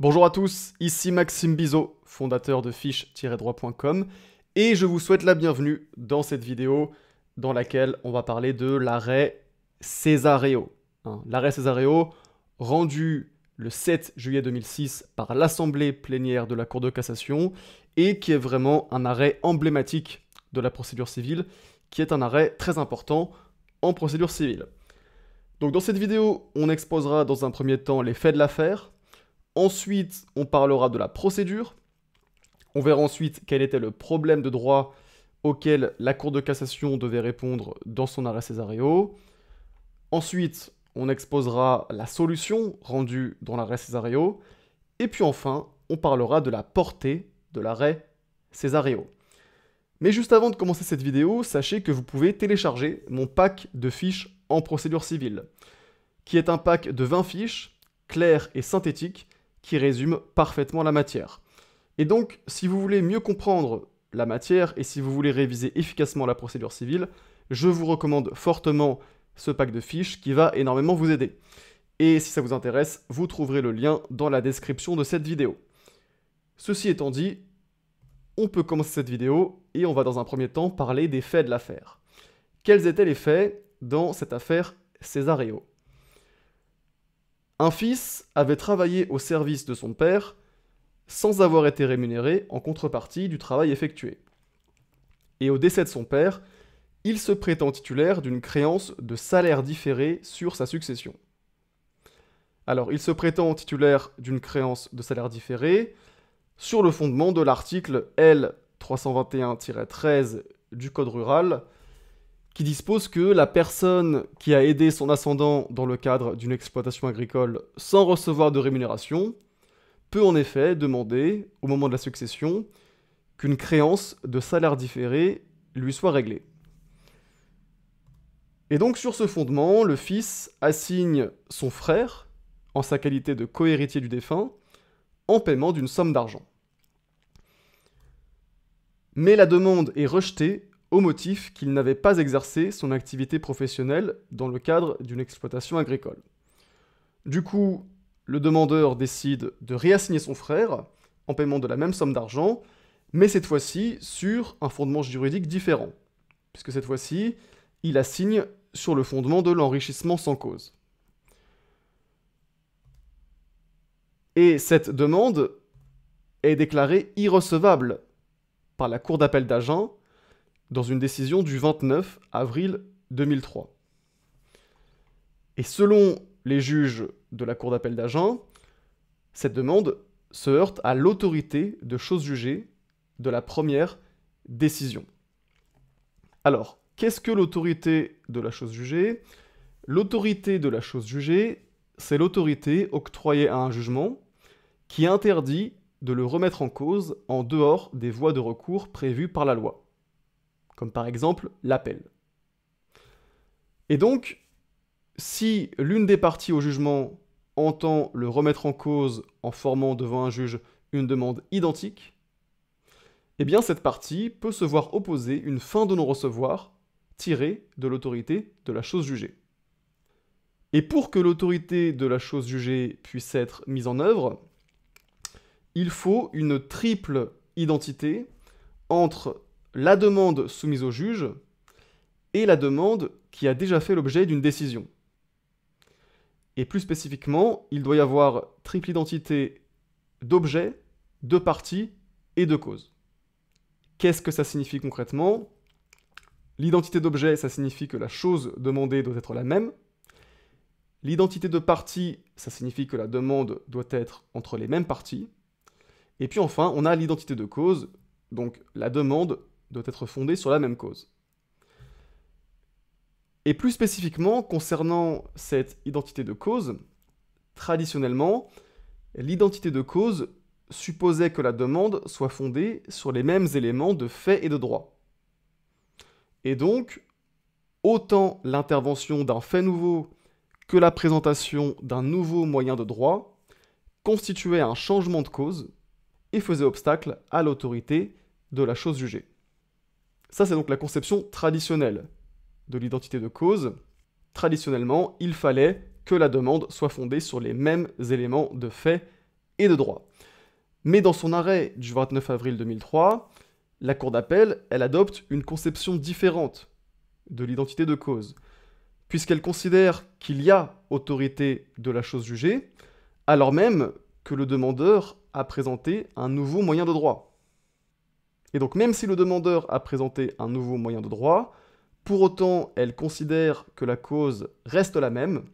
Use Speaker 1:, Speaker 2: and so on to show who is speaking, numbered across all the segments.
Speaker 1: Bonjour à tous, ici Maxime Bizot, fondateur de fiche-droit.com, et je vous souhaite la bienvenue dans cette vidéo dans laquelle on va parler de l'arrêt Césaréo. L'arrêt Césaréo, rendu le 7 juillet 2006 par l'Assemblée plénière de la Cour de cassation, et qui est vraiment un arrêt emblématique de la procédure civile, qui est un arrêt très important en procédure civile. Donc dans cette vidéo, on exposera dans un premier temps les faits de l'affaire. Ensuite, on parlera de la procédure. On verra ensuite quel était le problème de droit auquel la Cour de cassation devait répondre dans son arrêt Césaréo. Ensuite, on exposera la solution rendue dans l'arrêt Césaréo. Et puis enfin, on parlera de la portée de l'arrêt Césaréo. Mais juste avant de commencer cette vidéo, sachez que vous pouvez télécharger mon pack de fiches en procédure civile, qui est un pack de 20 fiches, claires et synthétiques, qui résume parfaitement la matière. Et donc, si vous voulez mieux comprendre la matière et si vous voulez réviser efficacement la procédure civile, je vous recommande fortement ce pack de fiches qui va énormément vous aider. Et si ça vous intéresse, vous trouverez le lien dans la description de cette vidéo. Ceci étant dit, on peut commencer cette vidéo et on va dans un premier temps parler des faits de l'affaire. Quels étaient les faits dans cette affaire Césaréo ? Un fils avait travaillé au service de son père sans avoir été rémunéré en contrepartie du travail effectué. Et au décès de son père, il se prétend titulaire d'une créance de salaire différé sur sa succession. Alors, il se prétend titulaire d'une créance de salaire différé sur le fondement de l'article L. 321-13 du Code rural, qui dispose que la personne qui a aidé son ascendant dans le cadre d'une exploitation agricole sans recevoir de rémunération peut en effet demander, au moment de la succession, qu'une créance de salaire différé lui soit réglée. Et donc sur ce fondement, le fils assigne son frère, en sa qualité de cohéritier du défunt, en paiement d'une somme d'argent. Mais la demande est rejetée au motif qu'il n'avait pas exercé son activité professionnelle dans le cadre d'une exploitation agricole. Du coup, le demandeur décide de réassigner son frère en paiement de la même somme d'argent, mais cette fois-ci sur un fondement juridique différent, puisque cette fois-ci, il assigne sur le fondement de l'enrichissement sans cause. Et cette demande est déclarée irrecevable par la Cour d'appel d'Agen dans une décision du 29 avril 2003. Et selon les juges de la Cour d'appel d'Agen, cette demande se heurte à l'autorité de chose jugée de la première décision. Alors, qu'est-ce que l'autorité de la chose jugée ? L'autorité de la chose jugée, c'est l'autorité octroyée à un jugement qui interdit de le remettre en cause en dehors des voies de recours prévues par la loi, comme par exemple l'appel. Et donc, si l'une des parties au jugement entend le remettre en cause en formant devant un juge une demande identique, eh bien cette partie peut se voir opposer une fin de non-recevoir tirée de l'autorité de la chose jugée. Et pour que l'autorité de la chose jugée puisse être mise en œuvre, il faut une triple identité entre la demande soumise au juge et la demande qui a déjà fait l'objet d'une décision. Et plus spécifiquement, il doit y avoir triple identité d'objet, de partie et de cause. Qu'est-ce que ça signifie concrètement ? L'identité d'objet, ça signifie que la chose demandée doit être la même. L'identité de partie, ça signifie que la demande doit être entre les mêmes parties. Et puis enfin, on a l'identité de cause, donc la demande doit être fondée sur la même cause. Et plus spécifiquement, concernant cette identité de cause, traditionnellement, l'identité de cause supposait que la demande soit fondée sur les mêmes éléments de fait et de droit. Et donc, autant l'intervention d'un fait nouveau que la présentation d'un nouveau moyen de droit constituait un changement de cause et faisait obstacle à l'autorité de la chose jugée. Ça, c'est donc la conception traditionnelle de l'identité de cause. Traditionnellement, il fallait que la demande soit fondée sur les mêmes éléments de fait et de droit. Mais dans son arrêt du 29 avril 2003, la Cour d'appel, elle adopte une conception différente de l'identité de cause, puisqu'elle considère qu'il y a autorité de la chose jugée, alors même que le demandeur a présenté un nouveau moyen de droit. Et donc même si le demandeur a présenté un nouveau moyen de droit, pour autant elle considère que la cause reste la même,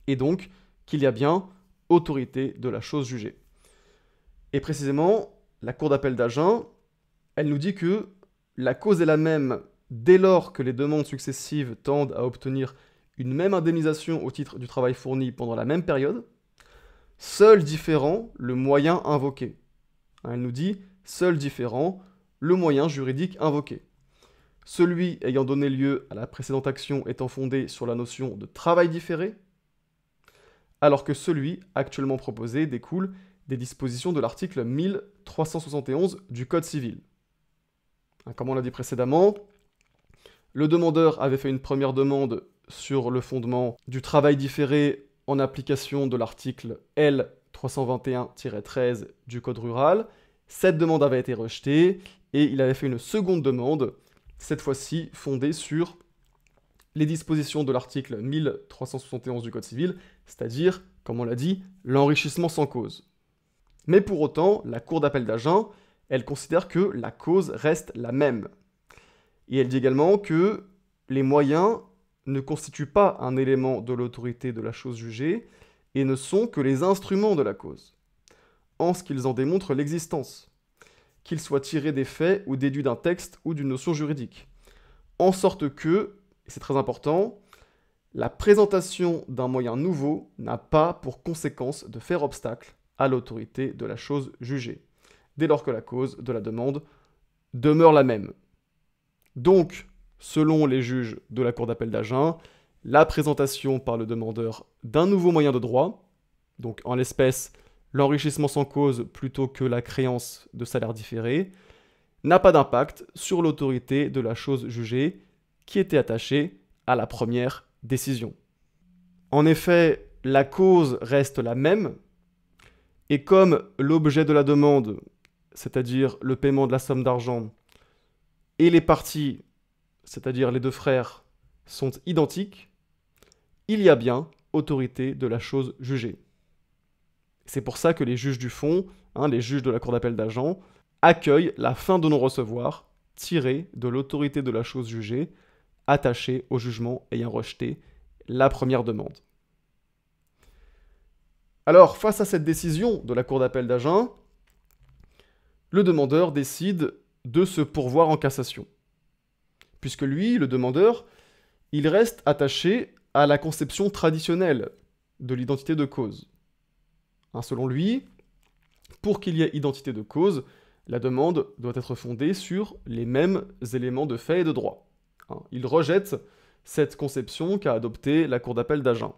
Speaker 1: et donc qu'il y a bien autorité de la chose jugée. Et précisément, la Cour d'appel d'Agen, elle nous dit que la cause est la même dès lors que les demandes successives tendent à obtenir une même indemnisation au titre du travail fourni pendant la même période, seul différent le moyen invoqué. Elle nous dit seul différent le moyen juridique invoqué. Celui ayant donné lieu à la précédente action étant fondé sur la notion de travail différé, alors que celui actuellement proposé découle des dispositions de l'article 1371 du Code civil. Comme on l'a dit précédemment, le demandeur avait fait une première demande sur le fondement du travail différé en application de l'article L 321-13 du Code rural. Cette demande avait été rejetée et il avait fait une seconde demande, cette fois-ci fondée sur les dispositions de l'article 1371 du Code civil, c'est-à-dire, comme on l'a dit, l'enrichissement sans cause. Mais pour autant, la Cour d'appel d'Agen, elle considère que la cause reste la même. Et elle dit également que les moyens ne constituent pas un élément de l'autorité de la chose jugée et ne sont que les instruments de la cause, en ce qu'ils en démontrent l'existence, qu'ils soient tirés des faits ou déduits d'un texte ou d'une notion juridique. En sorte que, et c'est très important, la présentation d'un moyen nouveau n'a pas pour conséquence de faire obstacle à l'autorité de la chose jugée, dès lors que la cause de la demande demeure la même. Donc, selon les juges de la Cour d'appel d'Agen, la présentation par le demandeur d'un nouveau moyen de droit, donc en l'espèce l'enrichissement sans cause plutôt que la créance de salaire différé, n'a pas d'impact sur l'autorité de la chose jugée qui était attachée à la première décision. En effet, la cause reste la même, et comme l'objet de la demande, c'est-à-dire le paiement de la somme d'argent, et les parties, c'est-à-dire les deux frères, sont identiques, il y a bien autorité de la chose jugée. C'est pour ça que les juges du fond, les juges de la Cour d'appel d'Agen, accueillent la fin de non-recevoir tirée de l'autorité de la chose jugée, attachée au jugement ayant rejeté la première demande. Alors, face à cette décision de la Cour d'appel d'Agen, le demandeur décide de se pourvoir en cassation. Puisque lui, le demandeur, il reste attaché à la conception traditionnelle de l'identité de cause. Selon lui, pour qu'il y ait identité de cause, la demande doit être fondée sur les mêmes éléments de fait et de droit. Il rejette cette conception qu'a adoptée la Cour d'appel d'Agen.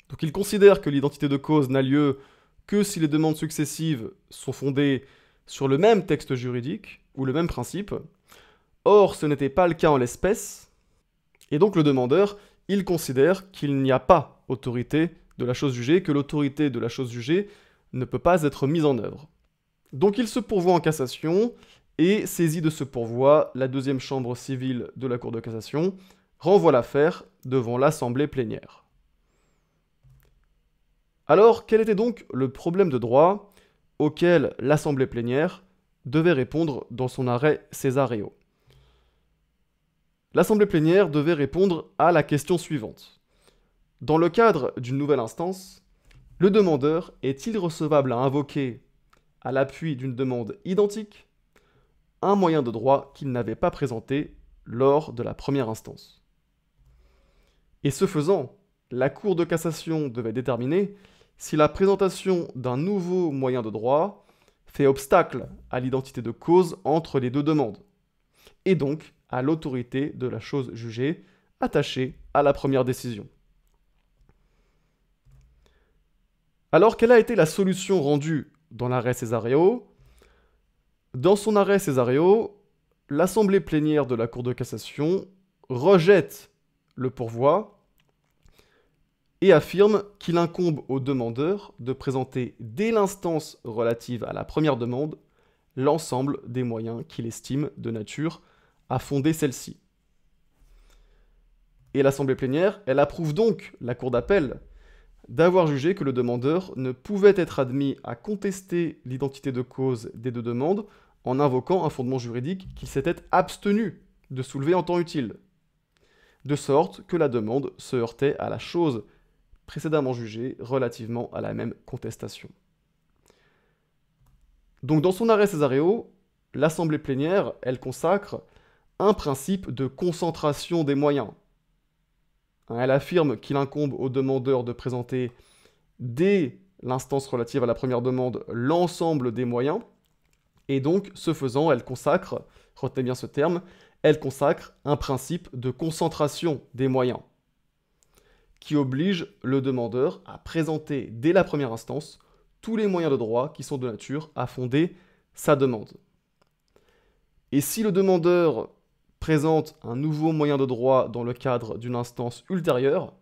Speaker 1: Donc il considère que l'identité de cause n'a lieu que si les demandes successives sont fondées sur le même texte juridique ou le même principe. Or, ce n'était pas le cas en l'espèce, et donc le demandeur, il considère qu'il n'y a pas autorité de la chose jugée, que l'autorité de la chose jugée ne peut pas être mise en œuvre. Donc il se pourvoit en cassation, et saisi de ce pourvoi, la deuxième chambre civile de la Cour de cassation renvoie l'affaire devant l'Assemblée plénière. Alors, quel était donc le problème de droit auquel l'Assemblée plénière devait répondre dans son arrêt Césareo? L'Assemblée plénière devait répondre à la question suivante. Dans le cadre d'une nouvelle instance, le demandeur est-il recevable à invoquer, à l'appui d'une demande identique, un moyen de droit qu'il n'avait pas présenté lors de la première instance? Et ce faisant, la Cour de cassation devait déterminer si la présentation d'un nouveau moyen de droit fait obstacle à l'identité de cause entre les deux demandes, et donc à l'autorité de la chose jugée attachée à la première décision. Alors, quelle a été la solution rendue dans l'arrêt Césareo? Dans son arrêt Césareo, l'Assemblée plénière de la Cour de cassation rejette le pourvoi et affirme qu'il incombe au demandeur de présenter dès l'instance relative à la première demande l'ensemble des moyens qu'il estime de nature à fonder celle-ci. Et l'Assemblée plénière, elle approuve donc la Cour d'appel d'avoir jugé que le demandeur ne pouvait être admis à contester l'identité de cause des deux demandes en invoquant un fondement juridique qu'il s'était abstenu de soulever en temps utile, de sorte que la demande se heurtait à la chose précédemment jugée relativement à la même contestation. Donc dans son arrêt Césaréo, l'Assemblée plénière, elle consacre un principe de concentration des moyens. Elle affirme qu'il incombe au demandeur de présenter dès l'instance relative à la première demande l'ensemble des moyens, et donc, ce faisant, elle consacre, retenez bien ce terme, elle consacre un principe de concentration des moyens, qui oblige le demandeur à présenter dès la première instance tous les moyens de droit qui sont de nature à fonder sa demande. Et si le demandeur présente un nouveau moyen de droit dans le cadre d'une instance ultérieure,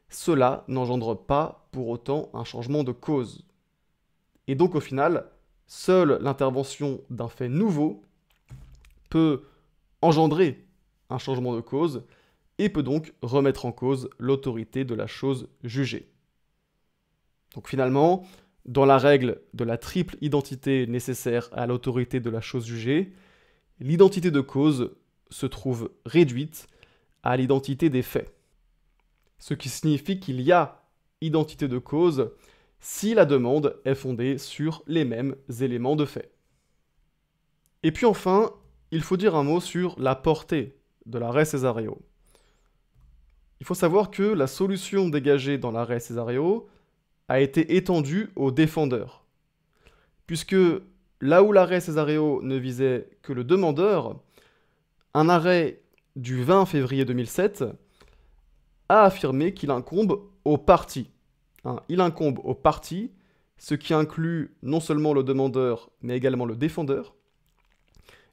Speaker 1: cela n'engendre pas pour autant un changement de cause. Et donc au final, seule l'intervention d'un fait nouveau peut engendrer un changement de cause et peut donc remettre en cause l'autorité de la chose jugée. Donc finalement, dans la règle de la triple identité nécessaire à l'autorité de la chose jugée, l'identité de cause se trouve réduite à l'identité des faits. Ce qui signifie qu'il y a identité de cause si la demande est fondée sur les mêmes éléments de fait. Et puis enfin, il faut dire un mot sur la portée de l'arrêt Césaréo. Il faut savoir que la solution dégagée dans l'arrêt Césaréo a été étendue aux défendeurs, puisque là où l'arrêt Césaréo ne visait que le demandeur, un arrêt du 20 février 2007 a affirmé qu'il incombe aux parties. Il incombe aux parties, ce qui inclut non seulement le demandeur, mais également le défendeur.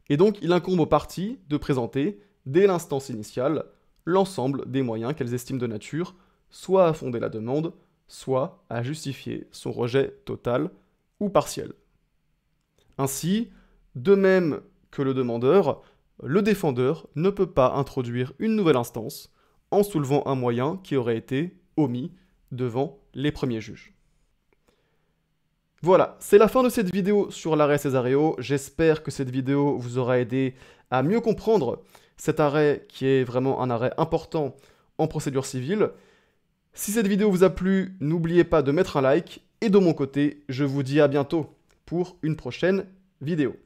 Speaker 1: Et donc, il incombe aux parties de présenter, dès l'instance initiale, l'ensemble des moyens qu'elles estiment de nature, soit à fonder la demande, soit à justifier son rejet total ou partiel. Ainsi, de même que le demandeur, le défendeur ne peut pas introduire une nouvelle instance en soulevant un moyen qui aurait été omis devant les premiers juges. Voilà, c'est la fin de cette vidéo sur l'arrêt Césaréo. J'espère que cette vidéo vous aura aidé à mieux comprendre cet arrêt qui est vraiment un arrêt important en procédure civile. Si cette vidéo vous a plu, n'oubliez pas de mettre un like et de mon côté, je vous dis à bientôt pour une prochaine vidéo.